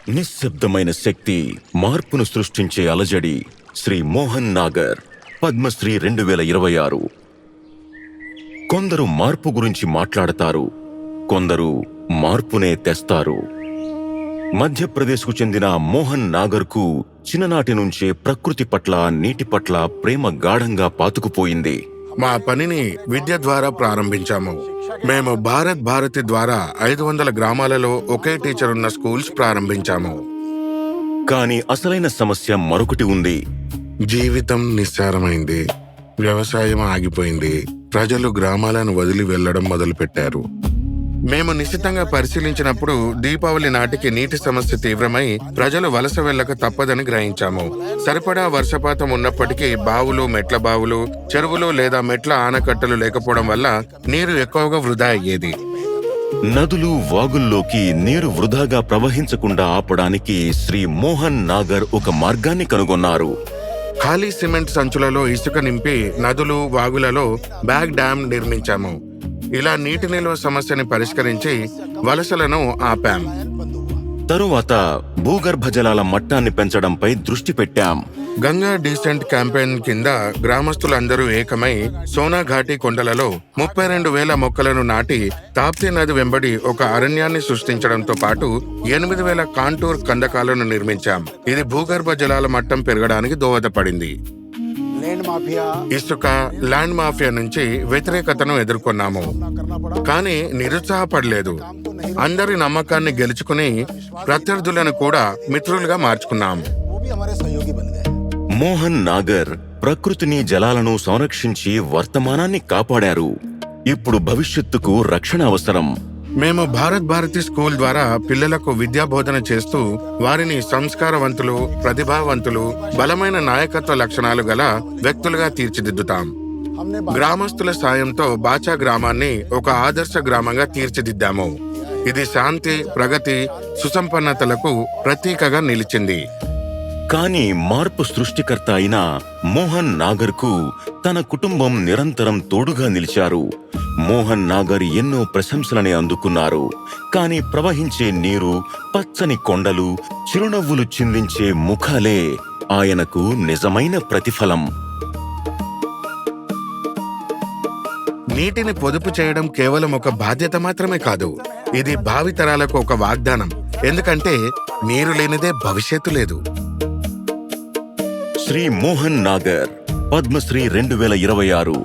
నిశ్శబ్దమైన శక్తి, మార్పును సృష్టించే అలజడి. శ్రీ మోహన్ నాగర్, పద్మశ్రీ 2026. కొందరు మార్పు గురించి మాట్లాడతారు, కొందరు మార్పునే తెస్తారు. మధ్యప్రదేశ్కు చెందిన మోహన్ నాగర్కు చిన్ననాటి నుంచే ప్రకృతి పట్ల, నీటి పట్ల ప్రేమ గాఢంగా పాతుకుపోయింది. మా పనిని విద్య ద్వారా ప్రారంభించాము. మేము భారత్ భారతి ద్వారా 500 గ్రామాలలో ఒకే టీచర్ ఉన్న స్కూల్స్ ప్రారంభించాము. కానీ అసలైన సమస్య మరొకటి ఉంది. జీవితం నిస్సారమైంది. వ్యవసాయం ఆగిపోయింది. ప్రజలు గ్రామాలను వదిలి వెళ్లడం మొదలుపెట్టారు. మేము నిశితంగా పరిశీలించినప్పుడు దీపావళి నాటికి నీటి సమస్య తీవ్రమై ప్రజలు వలస వెళ్లక తప్పదని గ్రహించాము. సరిపడా వర్షపాతం ఉన్నప్పటికీ బావులు, మెట్ల బావులు, చెరువులు లేదా మెట్ల ఆనకట్టలు లేకపోవడం వల్ల నీరు ఎక్కువగా వృధా అయ్యేది. నదులు, వాగుల్లోకి నీరు వృధాగా ప్రవహించకుండా ఆపడానికి శ్రీ మోహన్ నాగర్ ఒక మార్గాన్ని కనుగొన్నారు. ఖాళీ సిమెంట్ సంచులలో ఇసుక నింపి నదులు, వాగులలో బ్యాగ్ డ్యామ్ నిర్మించాము. ఇలా నీటి నిల్వ సమస్యని పరిష్కరించి వలసలను ఆపాం. తరువాత భూగర్భ జలాల మట్టాన్ని పెంచడంపై దృష్టి పెట్టాం. గంగా డీసెంట్ క్యాంపెయిన్ కింద గ్రామస్తులందరూ ఏకమై సోనాఘాటి కొండలలో 32,000 మొక్కలను నాటి తాప్తీ నది వెంబడి ఒక అరణ్యాన్ని సృష్టించడంతో పాటు 8,000 కాంటూర్ కందకాలను నిర్మించాం. ఇది భూగర్భ జలాల మట్టం పెరగడానికి దోహదపడింది. ఇసుక, ల్యాండ్ మాఫియా నుంచి వ్యతిరేకతను ఎదుర్కొన్నాము, కానీ నిరుత్సాహపడలేదు. అందరి నమ్మకాన్ని గెలుచుకుని ప్రత్యర్థులను కూడా మిత్రులుగా మార్చుకున్నాం. మోహన్ నాగర్ ప్రకృతిని, జలాలను సంరక్షించి వర్తమానాన్ని కాపాడారు. ఇప్పుడు భవిష్యత్తుకు రక్షణ అవసరం. మేము భారత్ భారతి స్కూల్ ద్వారా పిల్లలకు విద్యా బోధన చేస్తూ వారిని సంస్కారవంతులు, ప్రతిభావంతులు, బలమైన నాయకత్వ లక్షణాలు గల వ్యక్తులుగా తీర్చిదిద్దుతాం. గ్రామస్తుల సాయంతో బాచా గ్రామాన్ని ఒక ఆదర్శ గ్రామంగా తీర్చిదిద్దాము. ఇది శాంతి, ప్రగతి, సుసంపన్నతలకు ప్రతీకగా నిలిచింది. కానీ మార్పు సృష్టికర్త అయిన మోహన్ నాగర్కు తన కుటుంబం నిరంతరం తోడుగా నిలిచారు. మోహన్ నాగర్ ఎన్నో ప్రశంసలని అందుకున్నారు. కానీ ప్రవహించే నీరు, పచ్చని కొండలు, చిరునవ్వులు చిందించే ముఖాలే ఆయనకు నిజమైన ప్రతిఫలం. నీటిని పొదుపు చేయడం కేవలం ఒక బాధ్యత మాత్రమే కాదు, ఇది భావితరాలకు ఒక వాగ్దానం. ఎందుకంటే నీరు లేనిదే భవిష్యత్తు లేదు. శ్రీ మోహన్ నాగర్, పద్మశ్రీ 2026.